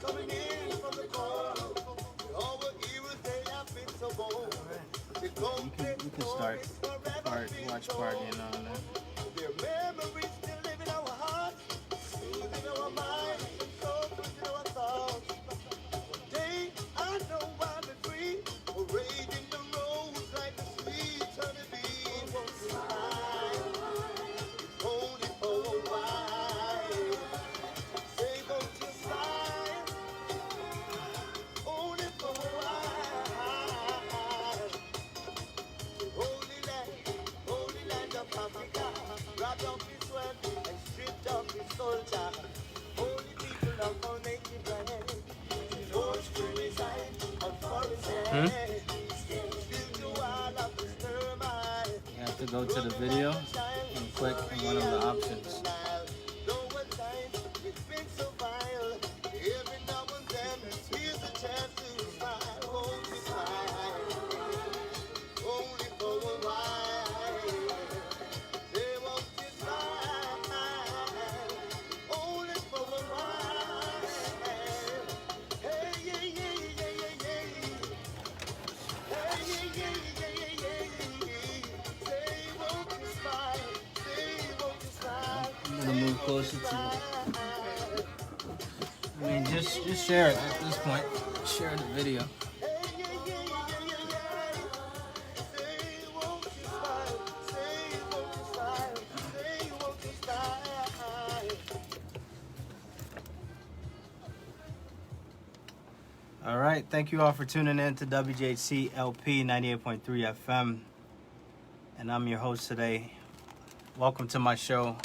coming in from the cold. All the evils they have been so bold. You can start watch party and all that. Their memories still live in our hearts, in our minds, and so in our thoughts. One day I know I'll be free, parading the roads like the sweet honeybee. Won't smile, hold it for a while. Say, won't you smile, hold it for a while. Holy land of Africa, wrapped up his sweat and stripped off his soldier. Holy people of our native land, George to reside on forest land. Still do all of this turmoil. You have to go to the video and click on one of the options. No one time, it's been so vile. Every now and then, here's a chance to smile. Hold me smile. Only for a while. They won't smile. Only for a while. Hey, yeah, yeah, yeah, yeah, yeah. Hey, yeah, yeah, yeah, yeah, yeah. Say, won't you smile? Say, won't you smile? I'm gonna move closer to it. I mean, just share it at this point. Share the video. All right, thank you all for tuning in to WJC LP 98.3 FM. And I'm your host today. Welcome to my show,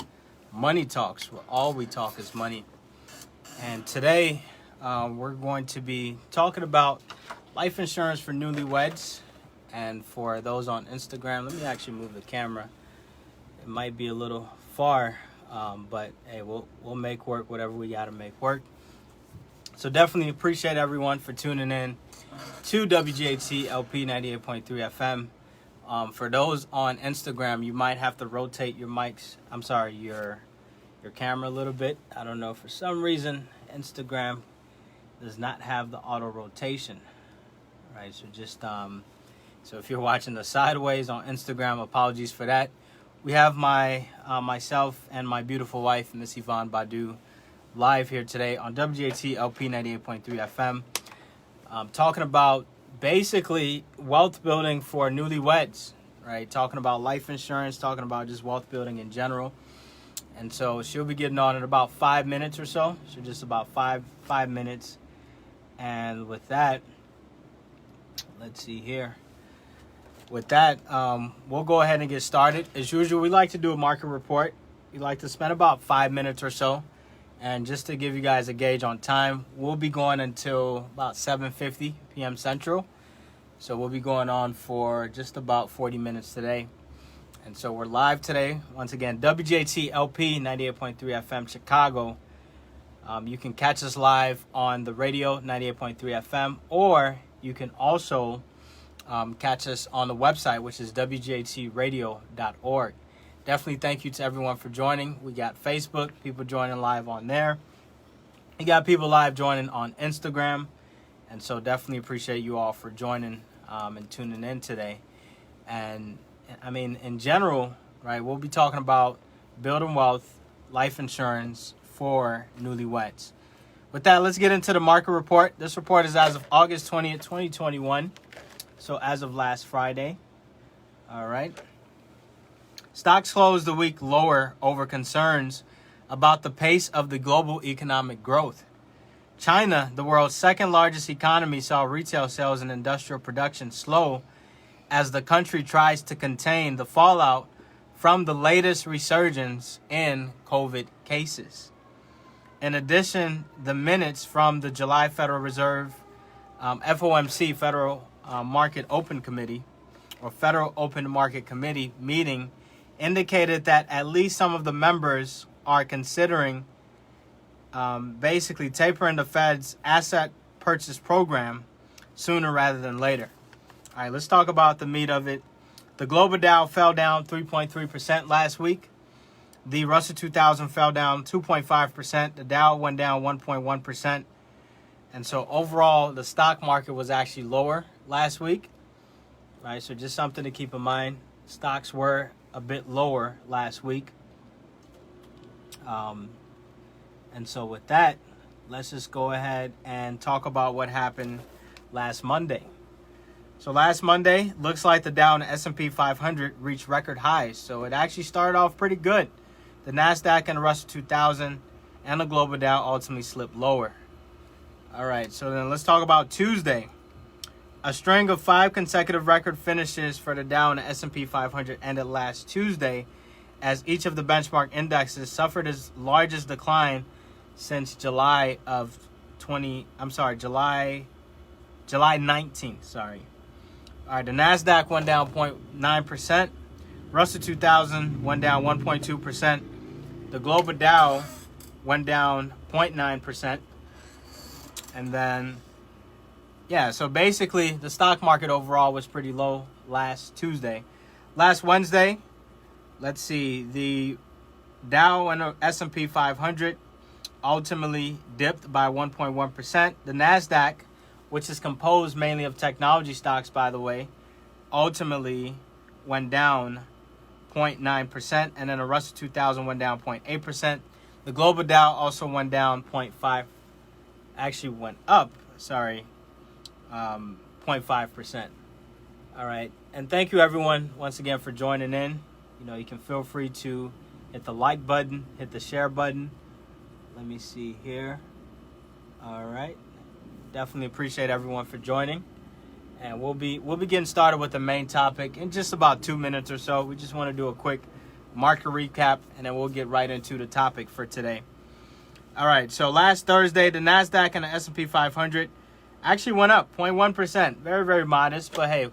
Money Talks, where all we talk is money. And today, we're going to be talking about life insurance for newlyweds. And for those on Instagram, let me actually move the camera. It might be a little far, but hey, we'll make work whatever we got to make work. So definitely appreciate everyone for tuning in to WGHC LP 98.3 FM. For those on Instagram, you might have to rotate your your camera a little bit. I don't know, for some reason, Instagram does not have the auto rotation, right? So just, so if you're watching the sideways on Instagram, apologies for that. We have myself and my beautiful wife, Miss Yvonne Badu, live here today on WJT LP 98.3 FM, talking about basically wealth building for newlyweds, right? Talking about life insurance, talking about just wealth building in general. And so she'll be getting on in about 5 minutes or so. So just about five minutes. And with that, let's see here. With that, we'll go ahead and get started. As usual, we like to do a market report. We like to spend about 5 minutes or so. And just to give you guys a gauge on time, we'll be going until about 7:50 p.m. Central. So we'll be going on for just about 40 minutes today. And so we're live today. Once again, WJT LP 98.3 FM Chicago. You can catch us live on the radio, 98.3 FM, or you can also catch us on the website, which is wjtradio.org. Definitely thank you to everyone for joining. We got Facebook, people joining live on there. You got people live joining on Instagram. And so definitely appreciate you all for joining and tuning in today. And I mean, in general, right, we'll be talking about building wealth, life insurance for newlyweds. With that, let's get into the market report. This report is as of August 20th, 2021. So as of last Friday. All right. Stocks closed the week lower over concerns about the pace of the global economic growth. China, the world's second largest economy, saw retail sales and industrial production slow as the country tries to contain the fallout from the latest resurgence in COVID cases. In addition, the minutes from the July Federal Reserve FOMC, Federal Market Open Committee, or Federal Open Market Committee meeting indicated that at least some of the members are considering basically tapering the Fed's asset purchase program sooner rather than later. All right, let's talk about the meat of it. The global Dow fell down 3.3% last week. The Russell 2000 fell down 2.5%. The Dow went down 1.1%. And so overall, the stock market was actually lower last week, right? So just something to keep in mind. Stocks were a bit lower last week. And so with that, let's just go ahead and talk about what happened last Monday. So last Monday, looks like the Dow and the S&P 500 reached record highs. So it actually started off pretty good. The NASDAQ and the Russell 2000 and the Global Dow ultimately slipped lower. All right, so then let's talk about Tuesday. A string of 5 consecutive record finishes for the Dow and the S&P 500 ended last Tuesday, as each of the benchmark indexes suffered its largest decline since July 19th. All right, the NASDAQ went down 0.9%. Russell 2000 went down 1.2%. The Global Dow went down 0.9%. And then, so basically the stock market overall was pretty low last Tuesday. Last Wednesday, let's see, the Dow and the S&P 500 ultimately dipped by 1.1%. The NASDAQ, which is composed mainly of technology stocks, by the way, ultimately went down 0.9%. And then the Russell 2000 went down 0.8%. The Global Dow also went down 0.5%. Actually went up, 0.5%. All right. And thank you, everyone, once again for joining in. You can feel free to hit the like button, hit the share button. Let me see here. All right. Definitely appreciate everyone for joining. And we'll be getting started with the main topic in just about 2 minutes or so. We just want to do a quick market recap, and then we'll get right into the topic for today. All right, so last Thursday, the NASDAQ and the S&P 500 actually went up 0.1%. Very, very modest, but hey,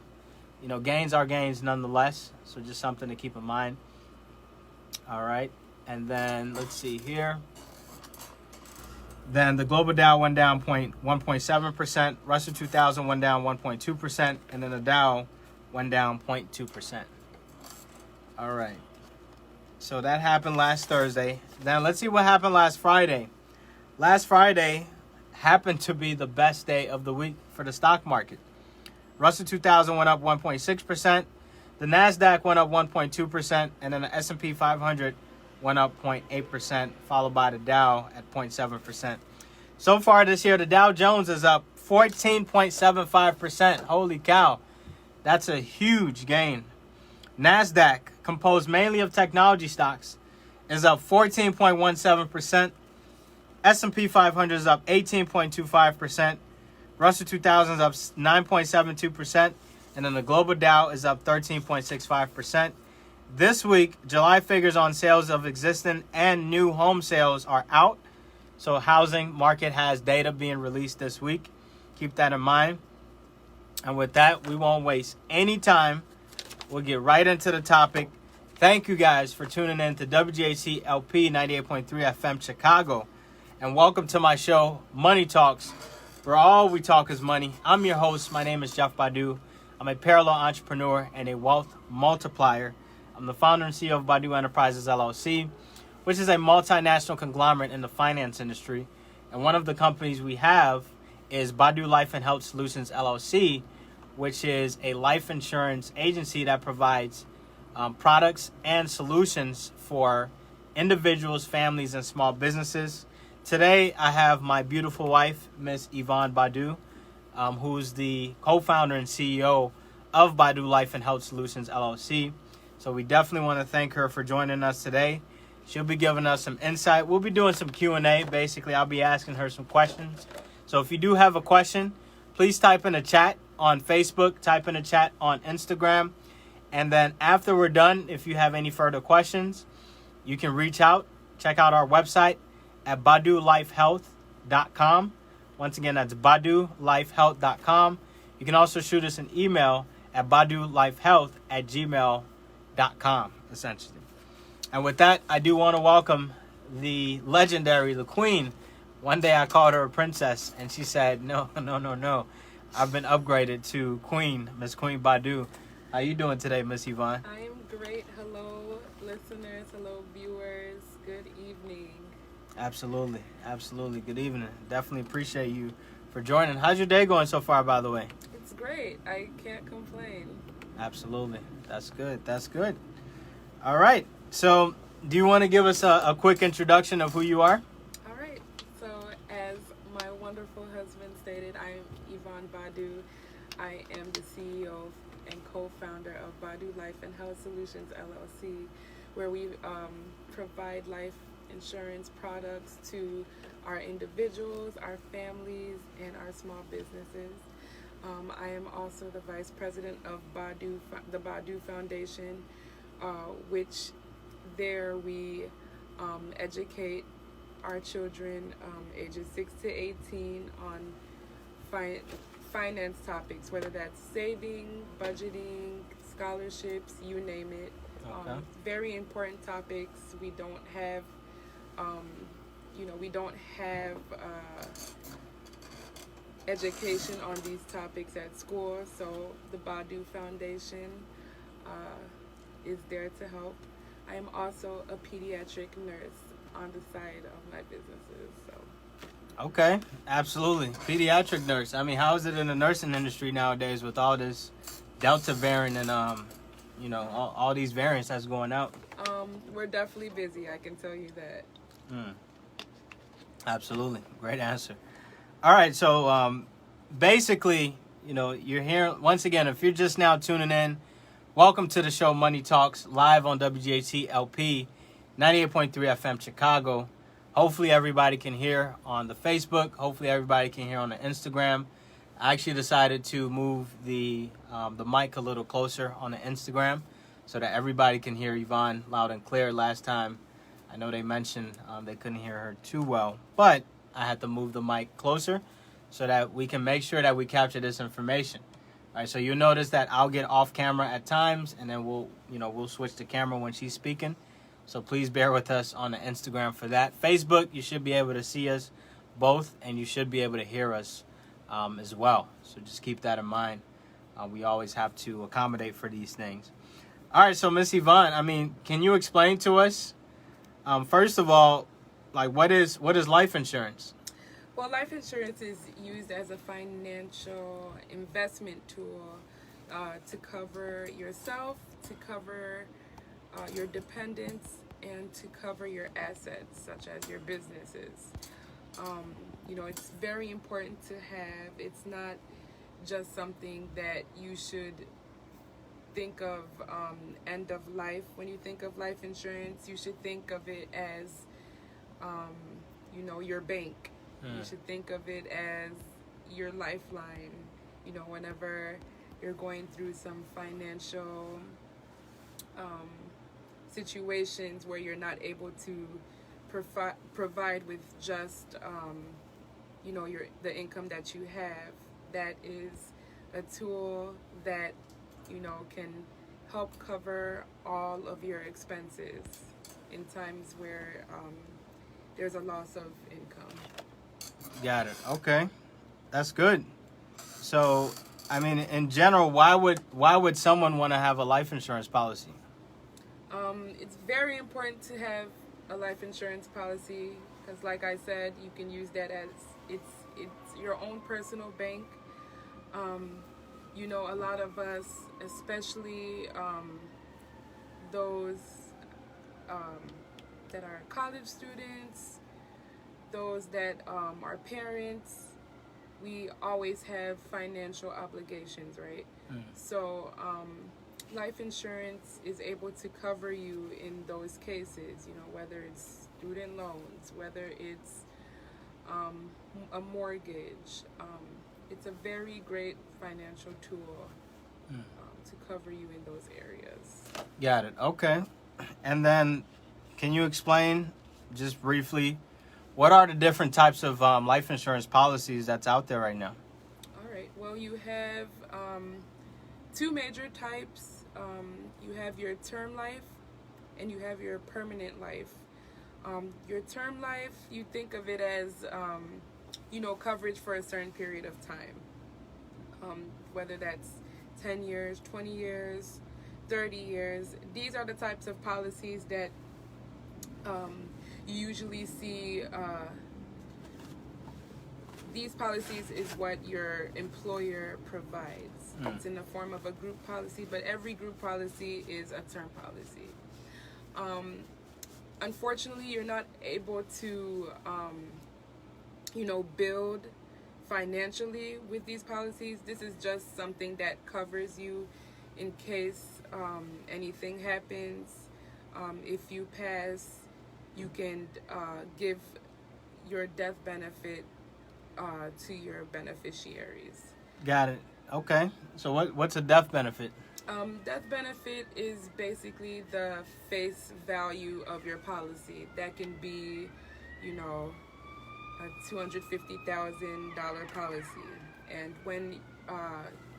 gains are gains nonetheless. So just something to keep in mind. All right, and then let's see here. Then the Global Dow went down 1.7%. Russell 2000 went down 1.2%. And then the Dow went down 0.2%. All right. So that happened last Thursday. Then let's see what happened last Friday. Last Friday happened to be the best day of the week for the stock market. Russell 2000 went up 1.6%. The NASDAQ went up 1.2%. And then the S&P 500 went up 0.8%, followed by the Dow at 0.7%. So far this year, the Dow Jones is up 14.75%. Holy cow. That's a huge gain. NASDAQ, composed mainly of technology stocks, is up 14.17%. S&P 500 is up 18.25%. Russell 2000 is up 9.72%. And then the Global Dow is up 13.65%. This week, July figures on sales of existing and new home sales are out. So housing market has data being released this week. Keep that in mind. And with that, we won't waste any time. We'll get right into the topic. Thank you guys for tuning in to WGAC LP 98.3 FM Chicago. And welcome to my show, Money Talks, where all we talk is money. I'm your host. My name is Jeff Badu. I'm a parallel entrepreneur and a wealth multiplier. I'm the founder and CEO of Badu Enterprises, LLC, which is a multinational conglomerate in the finance industry. And one of the companies we have is Badu Life and Health Solutions, LLC, which is a life insurance agency that provides products and solutions for individuals, families, and small businesses. Today, I have my beautiful wife, Miss Yvonne Badu, who's the co-founder and CEO of Badu Life and Health Solutions, LLC. So we definitely want to thank her for joining us today. She'll be giving us some insight. We'll be doing some Q&A. Basically, I'll be asking her some questions. So if you do have a question, please type in the chat on Facebook, type in the chat on Instagram. And then after we're done, if you have any further questions, you can reach out. Check out our website at badulifehealth.com. Once again, that's badulifehealth.com. You can also shoot us an email at badulifehealth@gmail.com, essentially. And with that, I do want to welcome the legendary, the queen. One day I called her a princess, and she said, no. I've been upgraded to Queen, Miss Queen Badu. How you doing today, Miss Yvonne? I am great. Hello, listeners. Hello, viewers. Good evening. Absolutely. Good evening. Definitely appreciate you for joining. How's your day going so far, by the way? It's great. I can't complain. Absolutely. That's good. That's good. All right. So, do you want to give us a quick introduction of who you are? All right. So, as my wonderful husband stated, I am Yvonne Badu. I am the CEO and co-founder of Badu Life and Health Solutions, LLC, where we provide life insurance products to our individuals, our families, and our small businesses. I am also the vice president of the Badu Foundation, which there we educate our children ages 6 to 18 on finance topics, whether that's saving, budgeting, scholarships, you name it. Okay. Very important topics. We don't have, education on these topics at school, so the Badu Foundation is there to help. I am also a pediatric nurse on the side of my businesses. So. Okay, absolutely. Pediatric nurse. I mean, how is it in the nursing industry nowadays with all this Delta variant and all these variants that's going out? We're definitely busy. I can tell you that. Absolutely, great answer. All right, so basically, you're here once again. If you're just now tuning in, welcome to the show Money Talks, live on WGHT LP 98.3 FM Chicago. Hopefully everybody can hear on the Facebook. Hopefully everybody can hear on the Instagram. I actually decided to move the mic a little closer on the Instagram so that everybody can hear Yvonne loud and clear. Last time, I know they mentioned they couldn't hear her too well, but I had to move the mic closer so that we can make sure that we capture this information. All right, so you'll notice that I'll get off camera at times, and then we'll switch the camera when she's speaking. So please bear with us on the Instagram for that. Facebook, you should be able to see us both, and you should be able to hear us as well. So just keep that in mind. We always have to accommodate for these things. All right, so Miss Yvonne, I mean, can you explain to us, first of all, like what is life insurance? Well, life insurance is used as a financial investment tool to cover yourself, to cover your dependents, and to cover your assets, such as your businesses. It's very important to have. It's not just something that you should think of end of life. When you think of life insurance, you should think of it as, your bank. You should think of it as your lifeline. Whenever you're going through some financial situations where you're not able to provide with just the income that you have, that is a tool that can help cover all of your expenses in times where there's a loss of income. Got it. Okay, that's good. So, I mean, in general, why would someone want to have a life insurance policy? It's very important to have a life insurance policy because, like I said, you can use that as it's your own personal bank. A lot of us, especially those that are college students, those that are parents, we always have financial obligations, right? So life insurance is able to cover you in those cases, whether it's student loans, whether it's a mortgage. It's a very great financial tool to cover you in those areas. Got it. Okay. And then can you explain just briefly what are the different types of life insurance policies that's out there right now? All right. Well, you have two major types. You have your term life and you have your permanent life. Your term life, you think of it as, coverage for a certain period of time. Whether that's 10 years, 20 years, 30 years. These are the types of policies that you usually see these policies is what your employer provides. It's in the form of a group policy, but every group policy is a term policy. Unfortunately, you're not able to, build financially with these policies. This is just something that covers you in case anything happens. If you pass, you can give your death benefit to your beneficiaries. Got it. Okay. So what's a death benefit? Death benefit is basically the face value of your policy. That can be, a $250,000 policy. And when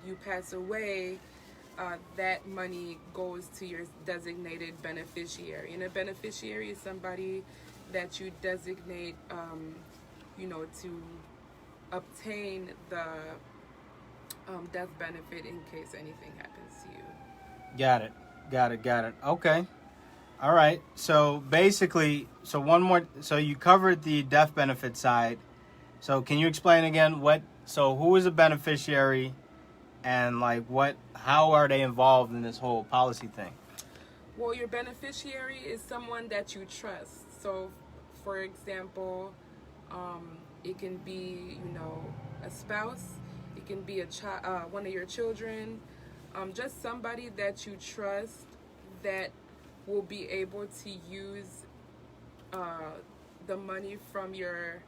you pass away, that money goes to your designated beneficiary. And a beneficiary is somebody that you designate, to obtain the death benefit in case anything happens to you. Got it. Okay. All right. So basically, so you covered the death benefit side. So can you explain again who is a beneficiary and how are they involved in this whole policy thing? Well, your beneficiary is someone that you trust. So, for example, it can be, a spouse. It can be one of your children. Just somebody that you trust that will be able to use the money from your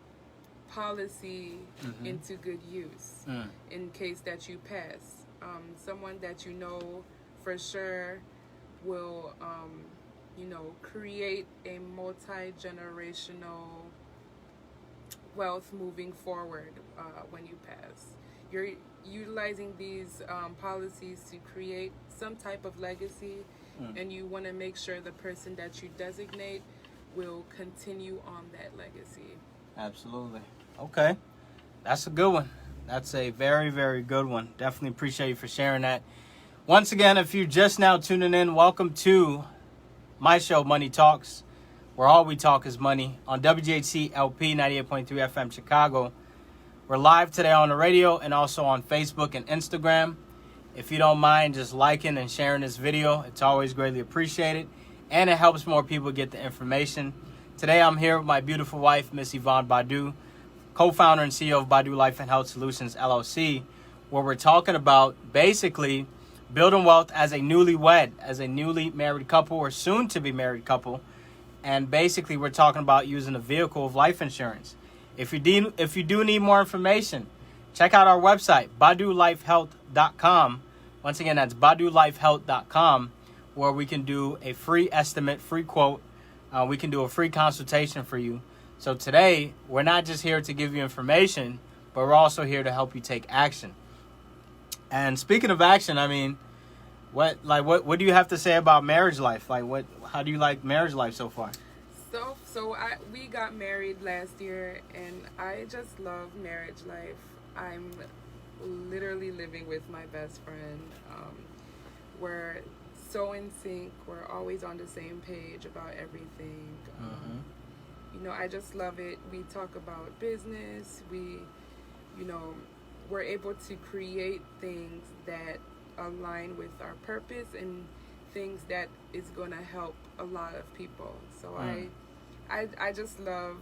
policy into good use in case that you pass. Someone that you know for sure will, create a multi-generational wealth moving forward when you pass. You're utilizing these policies to create some type of legacy, and you want to make sure the person that you designate will continue on that legacy. Absolutely. Okay. That's a good one. That's a very, very good one. Definitely appreciate you for sharing that. Once again, if you're just now tuning in, welcome to my show, Money Talks, where all we talk is money on WGHC LP 98.3 FM Chicago. We're live today on the radio and also on Facebook and Instagram. If you don't mind just liking and sharing this video, it's always greatly appreciated, and it helps more people get the information. Today I'm here with my beautiful wife, Miss Yvonne Badu, co-founder and CEO of Badu Life and Health Solutions, LLC, where we're talking about basically building wealth as a newly married couple or soon to be married couple. And basically we're talking about using a vehicle of life insurance. If you do need more information, check out our website, badulifehealth.com. Once again, that's badulifehealth.com, where we can do a free estimate, free quote. We can do a free consultation for you. So today, we're not just here to give you information, but we're also here to help you take action. And speaking of action, I mean, what do you have to say about marriage life? How do you like marriage life so far? We got married last year, and I just love marriage life. I'm literally living with my best friend. We're so in sync. We're always on the same page about everything. I just love it. We talk about business. We're able to create things that align with our purpose and things that is going to help a lot of people. So I just love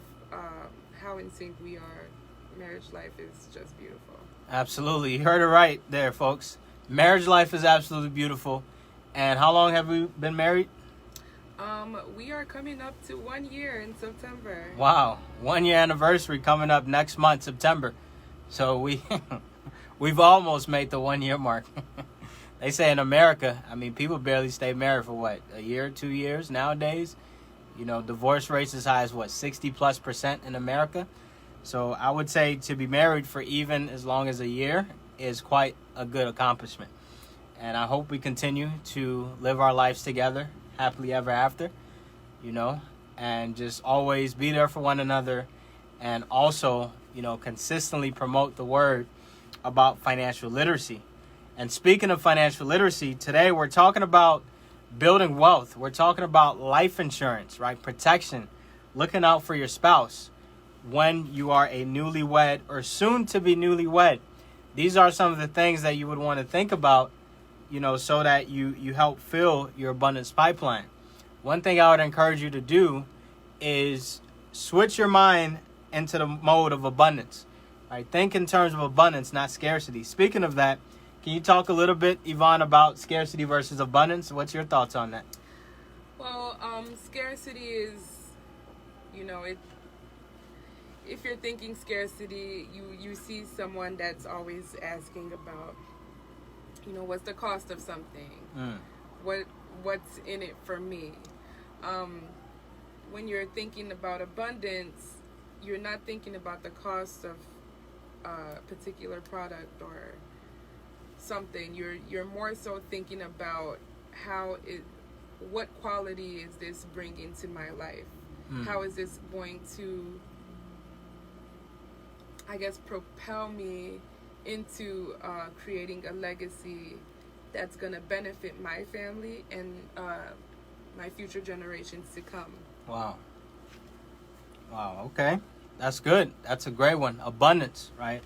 how in sync we are. Marriage life is just beautiful. Absolutely. You heard it right there, folks. Marriage life is absolutely beautiful. And how long have we been married? We are coming up to 1 year in September. Wow. 1 year anniversary coming up next month, September. So we've almost made the 1 year mark. They say in America, people barely stay married for a year, 2 years nowadays. Divorce rates as high as 60+% in America. So I would say to be married for even as long as a year is quite a good accomplishment. And I hope we continue to live our lives together, happily ever after, and just always be there for one another, and also, consistently promote the word about financial literacy. And speaking of financial literacy, today we're talking about building wealth. We're talking about life insurance, right? Protection, looking out for your spouse. when you are a newlywed or soon to be newlywed. These are some of the things that you would want to think about, so that you help fill your abundance pipeline. One thing I would encourage you to do is switch your mind into the mode of abundance. Right? Think in terms of abundance, not scarcity. Speaking of that, can you talk a little bit, Yvonne, about scarcity versus abundance? What's your thoughts on that? Well, scarcity is, if you're thinking scarcity, you see someone that's always asking about, what's the cost of something? What's in it for me? When you're thinking about abundance, you're not thinking about the cost of a particular product or something. You're more so thinking about what quality is this bringing to my life? How is this going to, I guess, propel me into creating a legacy that's going to benefit my family and my future generations to come. Wow, okay. That's good. That's a great one. Abundance, right?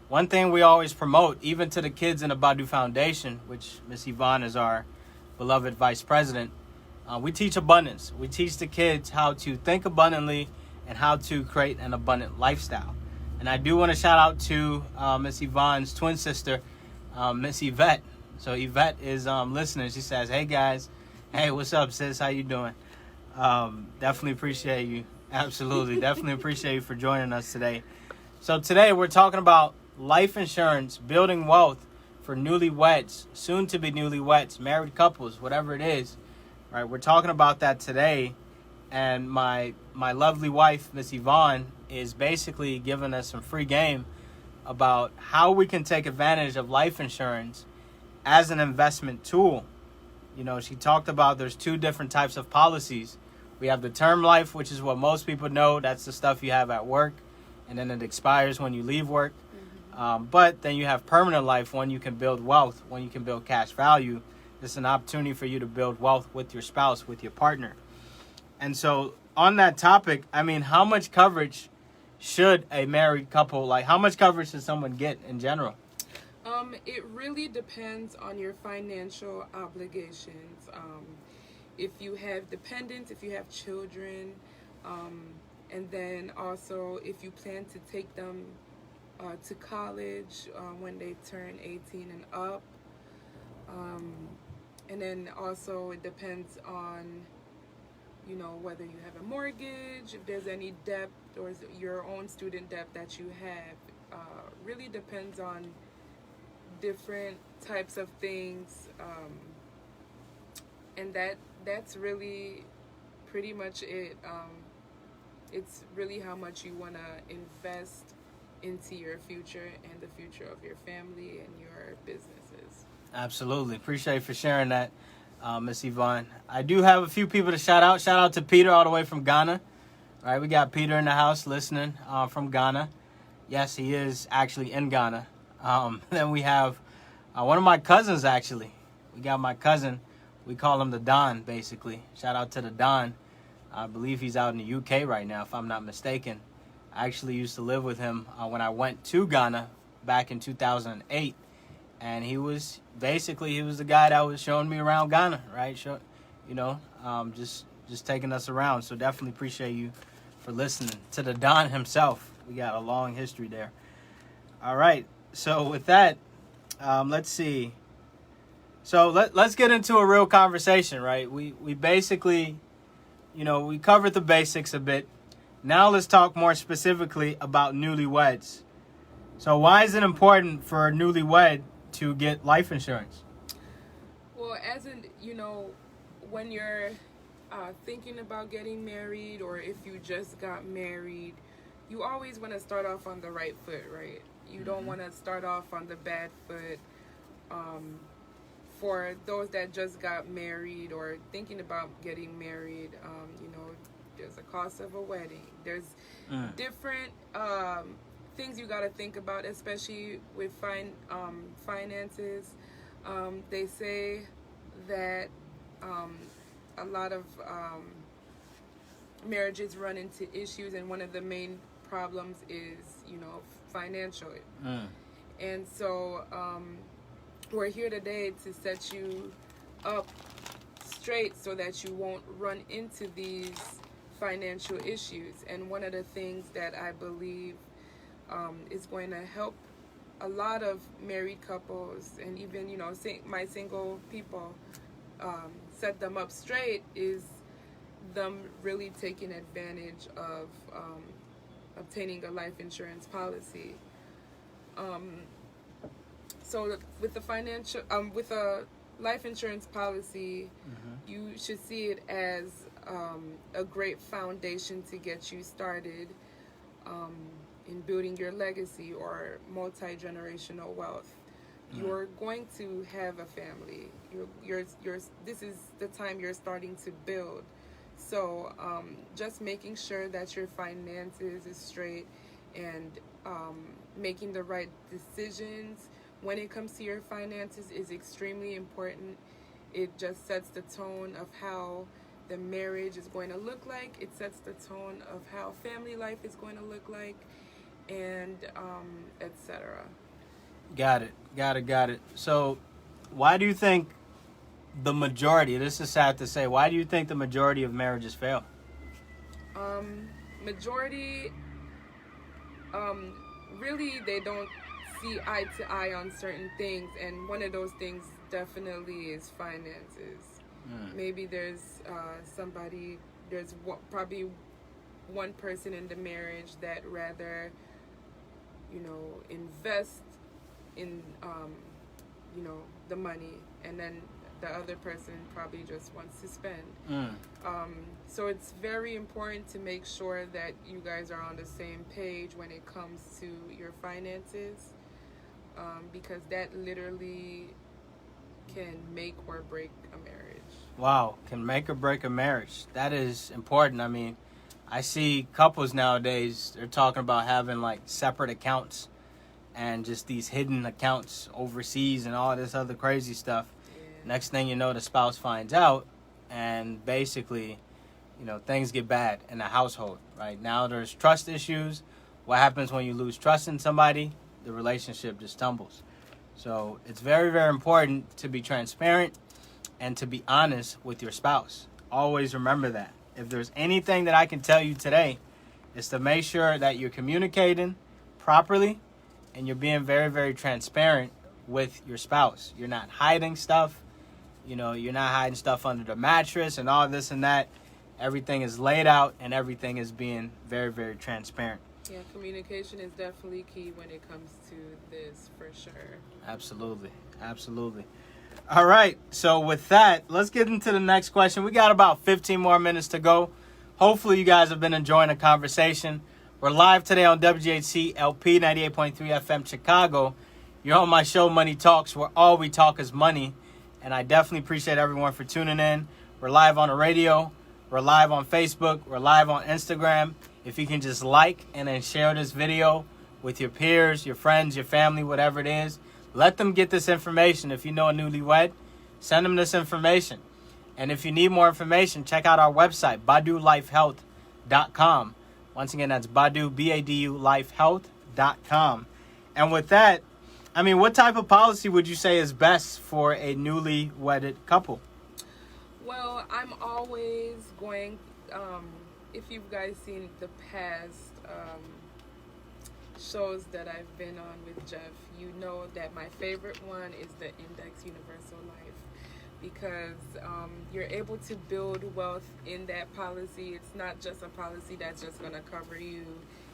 One thing we always promote, even to the kids in the Badu Foundation, which Miss Yvonne is our beloved vice president, we teach abundance. We teach the kids how to think abundantly and how to create an abundant lifestyle. And I do want to shout out to Miss Yvonne's twin sister, Miss Yvette. So Yvette is listening. She says, "Hey guys, hey, what's up, sis? How you doing?" Definitely appreciate you. Absolutely, definitely appreciate you for joining us today. So today we're talking about life insurance, building wealth for newlyweds, soon to be newlyweds, married couples, whatever it is. Right? We're talking about that today, and my lovely wife, Miss Yvonne, is basically giving us some free game about how we can take advantage of life insurance as an investment tool. She talked about there's two different types of policies. We have the term life, which is what most people know. That's the stuff you have at work, and then it expires when you leave work. But then you have permanent life, when you can build wealth, when you can build cash value. It's an opportunity for you to build wealth with your spouse, with your partner. And so on that topic, how much coverage should a married couple, how much coverage should someone get in general? It really depends on your financial obligations. If you have dependents, if you have children, and then also if you plan to take them to college when they turn 18 and up. And then also it depends on, whether you have a mortgage, if there's any debt or your own student debt that you have. Really depends on different types of things. And that's really pretty much it. It's really how much you want to invest into your future and the future of your family and your businesses. Absolutely. Appreciate you for sharing that, Miss Yvonne. I do have a few people to shout out. Shout out to Peter all the way from Ghana. All right, we got Peter in the house listening from Ghana. Yes, he is actually in Ghana. Then we have one of my cousins, actually. We got my cousin. We call him the Don, basically. Shout out to the Don. I believe he's out in the UK right now, if I'm not mistaken. I actually used to live with him when I went to Ghana back in 2008. And he was the guy that was showing me around Ghana, right? Just taking us around. So definitely appreciate you for listening to the Don himself. We got a long history there. All right. So with that, let's see. So let's get into a real conversation, right? We basically, we covered the basics a bit. Now let's talk more specifically about newlyweds. So why is it important for a newlywed to get life insurance? Well, when you're thinking about getting married, or if you just got married, you always want to start off on the right foot, right? You don't want to start off on the bad foot. For those that just got married or thinking about getting married, there's a cost of a wedding. There's different things you got to think about, especially with finances. They say that a lot of marriages run into issues, and one of the main problems is, financial. Mm. And so we're here today to set you up straight so that you won't run into these financial issues. And one of the things that I believe is going to help a lot of married couples and even, my single people set them up straight is them really taking advantage of obtaining a life insurance policy. So with with a life insurance policy, you should see it as a great foundation to get you started in building your legacy or multi-generational wealth. You're going to have a family. This is the time you're starting to build. So just making sure that your finances is straight and making the right decisions when it comes to your finances is extremely important. It just sets the tone of how the marriage is going to look like. It sets the tone of how family life is going to look like, and etc. Got it. So why do you think the majority, this is sad to say, why do you think the majority of marriages fail? Majority, really, they don't see eye to eye on certain things, and one of those things definitely is finances. Maybe there's probably one person in the marriage that rather, invest in, the money, and then the other person probably just wants to spend. So it's very important to make sure that you guys are on the same page when it comes to your finances, because that literally can make or break a marriage. Wow, can make or break a marriage. That is important. I mean, I see couples nowadays, they're talking about having like separate accounts and just these hidden accounts overseas and all this other crazy stuff. Next thing you know, the spouse finds out, and basically, things get bad in the household. Right now, there's trust issues. What happens when you lose trust in somebody? The relationship just tumbles. So it's very, very important to be transparent and to be honest with your spouse. Always remember that. If there's anything that I can tell you today, is to make sure that you're communicating properly and you're being very, very transparent with your spouse. You're not hiding stuff. You're not hiding stuff under the mattress and all this and that. Everything is laid out and everything is being very, very transparent. Yeah, communication is definitely key when it comes to this, for sure. Absolutely. All right, so with that, let's get into the next question. We got about 15 more minutes to go. Hopefully you guys have been enjoying the conversation. We're live today on WGHC LP 98.3 FM Chicago. You're on my show, Money Talks, where all we talk is money. And I definitely appreciate everyone for tuning in. We're live on the radio. We're live on Facebook. We're live on Instagram. If you can just like and then share this video with your peers, your friends, your family, whatever it is, let them get this information. If you know a newlywed, send them this information. And if you need more information, check out our website, badulifehealth.com. Once again, that's Badu, B-A-D-U, lifehealth.com. And with that, what type of policy would you say is best for a newly wedded couple? Well, I'm always going, if you've guys seen the past shows that I've been on with Jeff, you know that my favorite one is the Index Universal Life, because you're able to build wealth in that policy. It's not just a policy that's just going to cover you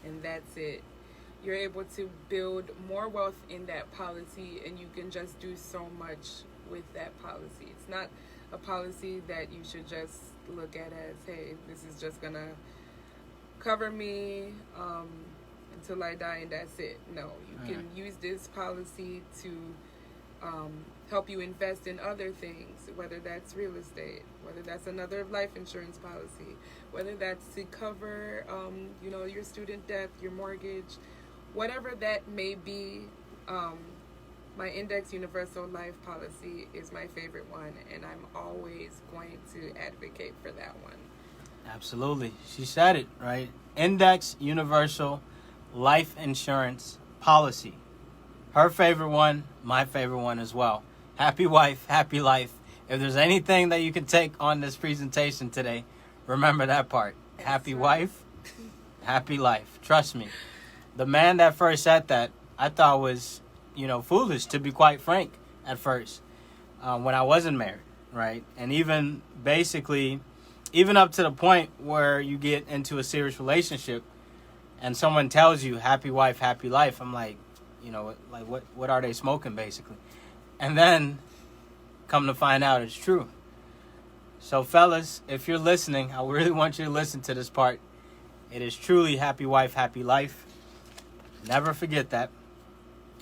and that's it. You're able to build more wealth in that policy, and you can just do so much with that policy. It's not a policy that you should just look at as, hey, this is just going to cover me until I die and that's it. No, you can use this policy to help you invest in other things, whether that's real estate, whether that's another life insurance policy, whether that's to cover, your student debt, your mortgage, whatever that may be. My Index Universal Life policy is my favorite one, and I'm always going to advocate for that one. Absolutely. She said it, right? Index Universal Life Insurance Policy. Her favorite one, my favorite one as well. Happy wife, happy life. If there's anything that you can take on this presentation today, remember that part. Happy wife, happy life. Trust me. The man that first said that, I thought was, foolish, to be quite frank, at first, when I wasn't married, right? And even up to the point where you get into a serious relationship and someone tells you happy wife, happy life, I'm like, what are they smoking, basically? And then come to find out it's true. So fellas, if you're listening, I really want you to listen to this part. It is truly happy wife, happy life. Never forget that.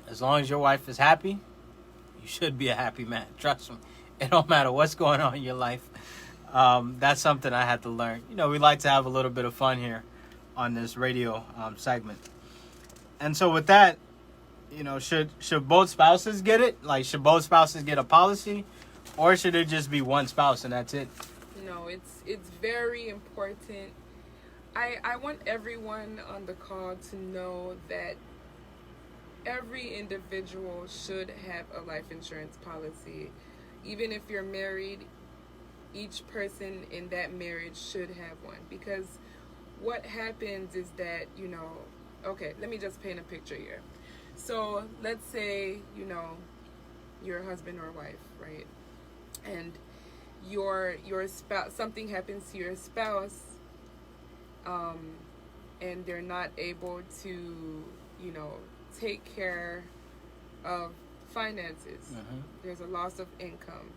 As long as your wife is happy, you should be a happy man. Trust me. It don't matter what's going on in your life. That's something I had to learn. We like to have a little bit of fun here on this radio segment. And so with that, should both spouses get it? Like, should both spouses get a policy? Or should it just be one spouse and that's it? No, it's very important. I want everyone on the call to know that every individual should have a life insurance policy. Even if you're married, each person in that marriage should have one. Because what happens is that, okay, let me just paint a picture here. So let's say, you're a husband or wife, right? And your spouse, something happens to your spouse, and they're not able to, take care of finances. Mm-hmm. There's a loss of income.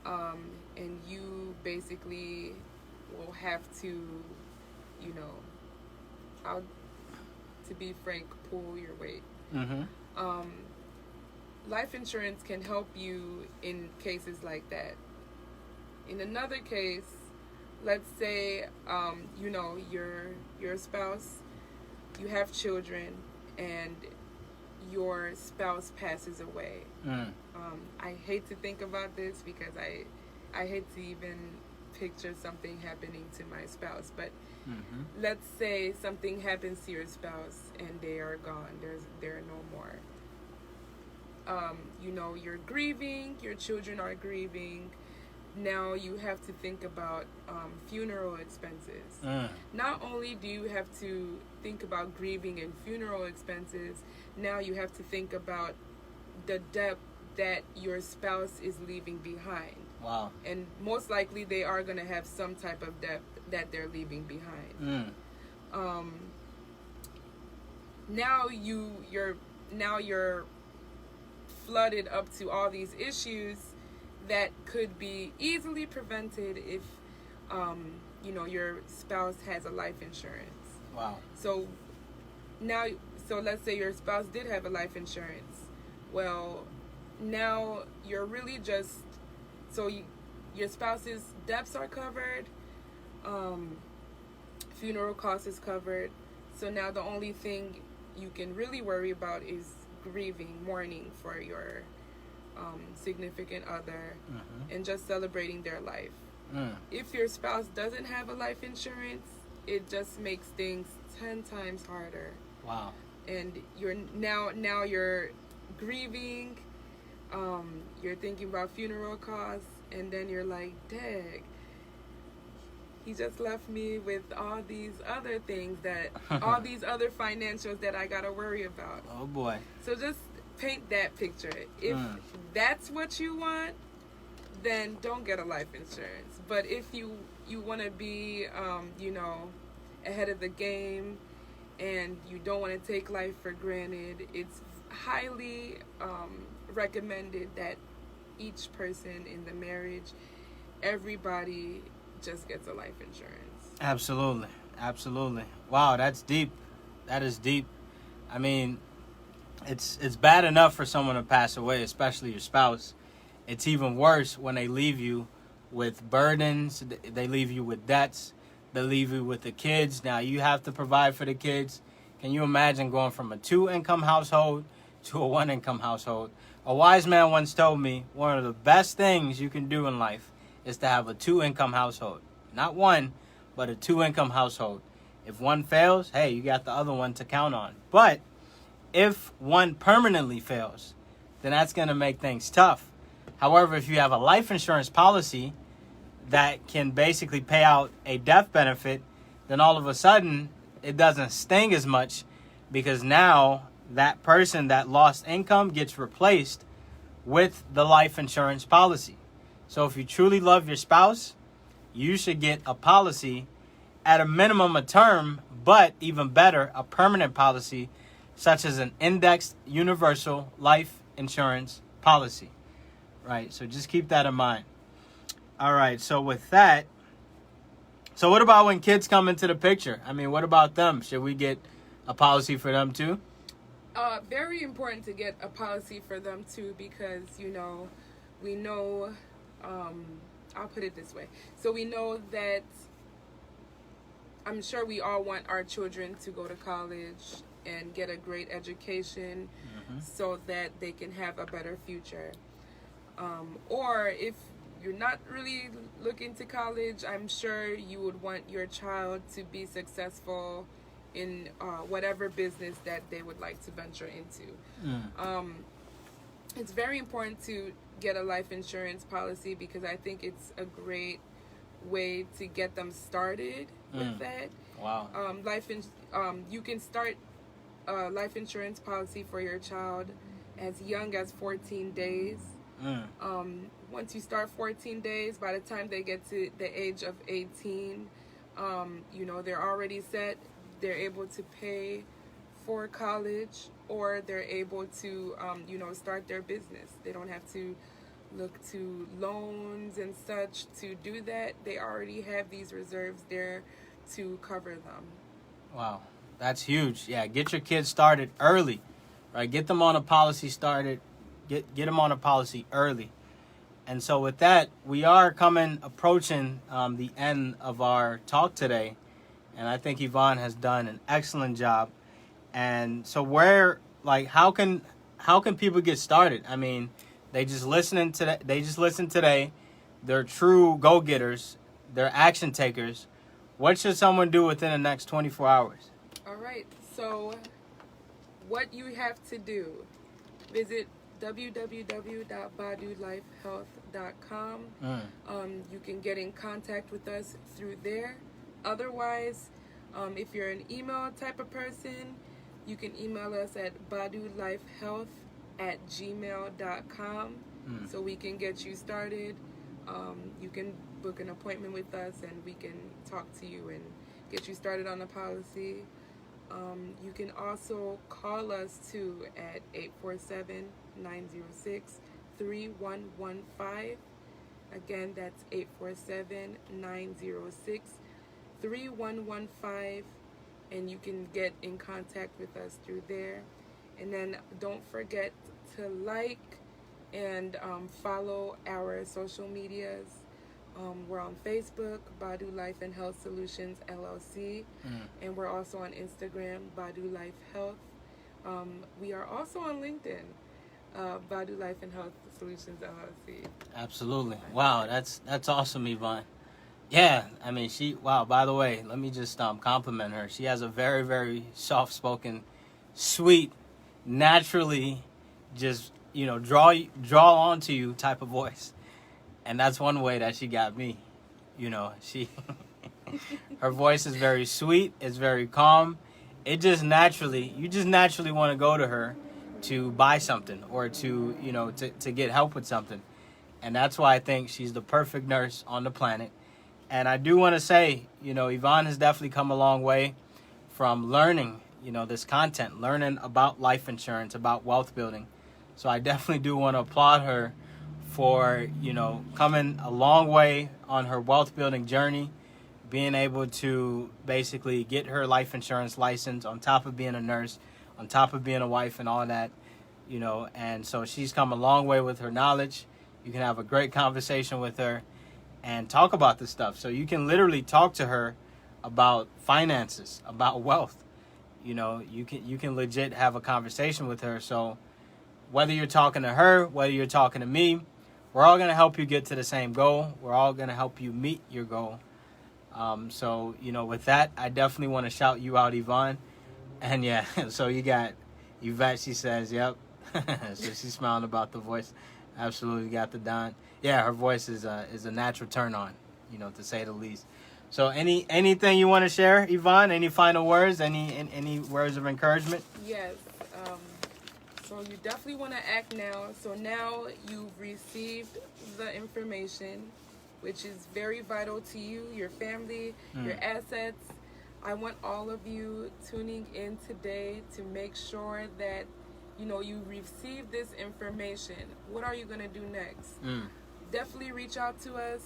And you basically will have to, to be frank, pull your weight. Mm-hmm. Life insurance can help you in cases like that. In another case, let's say, your spouse, you have children, and your spouse passes away. I hate to think about this because I hate to even picture something happening to my spouse, but let's say something happens to your spouse and they are gone. They're no more. You're grieving, your children are grieving. Now you have to think about funeral expenses. Not only do you have to think about grieving and funeral expenses, now you have to think about the debt that your spouse is leaving behind. Wow. And most likely they are going to have some type of debt that they're leaving behind. Now you're flooded up to all these issues that could be easily prevented if your spouse has a life insurance. Wow. So let's say your spouse did have a life insurance. Well, now you're really just your spouse's debts are covered, funeral costs is covered. So now the only thing you can really worry about is mourning for your significant other, and just celebrating their life. If your spouse doesn't have a life insurance, it just makes things 10 times harder. Wow. And you're now you're grieving, you're thinking about funeral costs, and then you're like, dang, he just left me with all these other things all these other financials that I gotta worry about. Oh boy. So just paint that picture. If that's what you want, then don't get a life insurance. But if you want to be ahead of the game and you don't want to take life for granted, it's highly recommended that each person in the marriage, everybody just gets a life insurance. Absolutely. Wow, that's deep. That is deep. I mean, it's bad enough for someone to pass away, especially your spouse. It's even worse when they leave you with burdens. They leave you with debts. They leave you with the kids. Now you have to provide for the kids. Can you imagine going from a 2-income household to a 1-income household? A wise man once told me one of the best things you can do in life is to have a 2-income household. Not one, but a 2-income household. If one fails, hey, you got the other one to count on. But if one permanently fails, then that's going to make things tough. However, if you have a life insurance policy that can basically pay out a death benefit, then all of a sudden it doesn't sting as much, because now that person that lost income gets replaced with the life insurance policy. So if you truly love your spouse, you should get a policy at a minimum a term, but even better, a permanent policy, such as an indexed universal life insurance policy, right? So just keep that in mind. All right, so with that, so what about when kids come into the picture? I mean, what about them? Should we get a policy for them too? Very important to get a policy for them too, because, you know, we know, I'll put it this way. So we know that, I'm sure we all want our children to go to college and get a great education, so that they can have a better future. Or if you're not really looking to college, I'm sure you would want your child to be successful in whatever business that they would like to venture into. It's very important to get a life insurance policy, because I think it's a great way to get them started with that. Wow. You can start a life insurance policy for your child as young as 14 days. Once you start 14 days, by the time they get to the age of 18, you know, they're already set. They're able to pay for college, or they're able to, you know, start their business. They don't have to look to loans and such to do that. They already have these reserves there to cover them. Wow, that's huge. Yeah, get your kids started early, right? Get them on a policy started. Get them on a policy early. And so with that, we are approaching the end of our talk today. And I think Yvonne has done an excellent job. And so how can people get started? I mean, they just listen today. They're true go-getters. They're action takers. What should someone do within the next 24 hours? All right. So what you have to do, visit www.badulifehealth.com. You can get in contact with us through there. Otherwise, if you're an email type of person, you can email us at badulifehealth@gmail.com, so we can get you started. You can book an appointment with us, and we can talk to you and get you started on the policy. You can also call us too at 847-906-3115. Again, that's 847-906-3115, and you can get in contact with us through there. And then don't forget to like and follow our social medias. We're on Facebook, Badu Life and Health Solutions LLC, and we're also on Instagram, Badu Life Health. We are also on LinkedIn, Badu Life and Health Solutions LLC. Absolutely. Wow, that's awesome, Yvonne. Yeah, I mean, by the way, let me just compliment her. She has a very, very soft-spoken, sweet, naturally just, you know, draw onto you type of voice. And that's one way that she got me. You know, her voice is very sweet. It's very calm. You just naturally want to go to her to buy something, or to, you know, to get help with something. And that's why I think she's the perfect nurse on the planet. And I do want to say, you know, Yvonne has definitely come a long way from learning, you know, this content, learning about life insurance, about wealth building. So I definitely do want to applaud her for, you know, coming a long way on her wealth building journey, being able to basically get her life insurance license on top of being a nurse, on top of being a wife and all that, you know. And so she's come a long way with her knowledge. You can have a great conversation with her and talk about this stuff. So you can literally talk to her about finances, about wealth. You know, you can legit have a conversation with her. So whether you're talking to her, whether you're talking to me, we're all going to help you get to the same goal. We're all going to help you meet your goal. So, with that, I definitely want to shout you out, Yvonne. And yeah, so you got Yvette, she says, yep. So she's smiling about the voice. Absolutely got the Don. Yeah, her voice is a natural turn on, to say the least. So anything you want to share, Yvonne? Any final words? Any words of encouragement? Yes. So you definitely want to act now. So now you've received the information, which is very vital to you, your family, your assets. I want all of you tuning in today to make sure that you receive this information. What are you going to do next? Definitely reach out to us.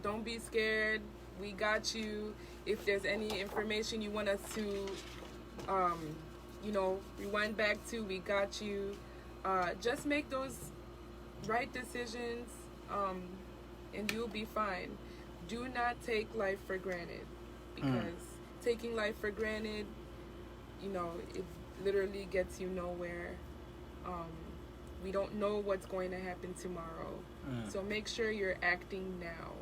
Don't be scared. We got you. If there's any information you want us to, rewind back to, we got you. Just make those right decisions, and you'll be fine. Do not take life for granted, because taking life for granted, it literally gets you nowhere. We don't know what's going to happen tomorrow. So make sure you're acting now.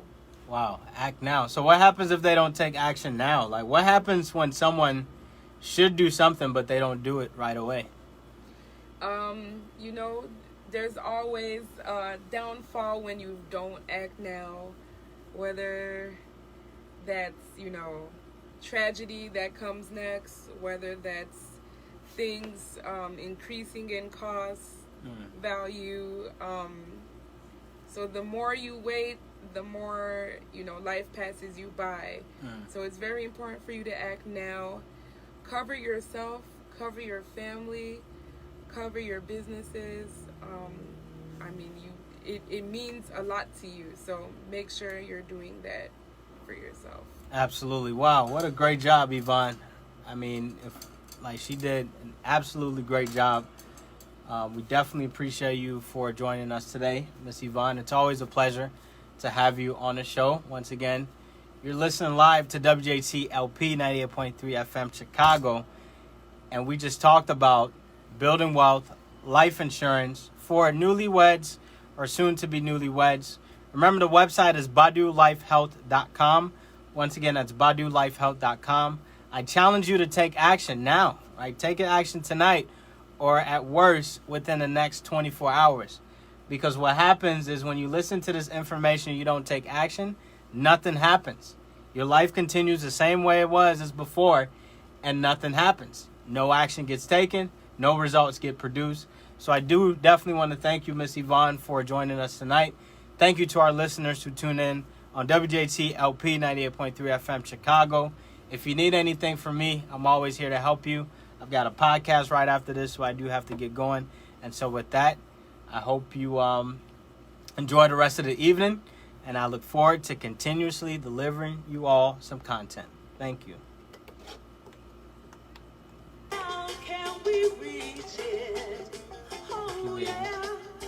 Wow, act now. So what happens if they don't take action now? Like, what happens when someone should do something but they don't do it right away? There's always a downfall when you don't act now, whether that's, tragedy that comes next, whether that's things increasing in cost, value. So the more you wait, the more, life passes you by. So it's very important for you to act now. Cover yourself, cover your family, cover your businesses. It means a lot to you. So make sure you're doing that for yourself. Absolutely. Wow, what a great job, Yvonne. She did an absolutely great job. We definitely appreciate you for joining us today, Miss Yvonne. It's always a pleasure to have you on the show. Once again, you're listening live to WJT-LP 98.3 FM Chicago, and we just talked about building wealth, life insurance for newlyweds or soon-to-be newlyweds. Remember, the website is badulifehealth.com. Once again, that's badulifehealth.com. I challenge you to take action now, right? Take action tonight, or at worst, within the next 24 hours. Because what happens is when you listen to this information and you don't take action, nothing happens. Your life continues the same way it was as before, and nothing happens. No action gets taken, no results get produced. So I do definitely want to thank you, Miss Yvonne, for joining us tonight. Thank you to our listeners who tune in on WJT-LP 98.3 FM Chicago. If you need anything from me, I'm always here to help you. I've got a podcast right after this, so I do have to get going. And so with that, I hope you enjoy the rest of the evening, and I look forward to continuously delivering you all some content. Thank you.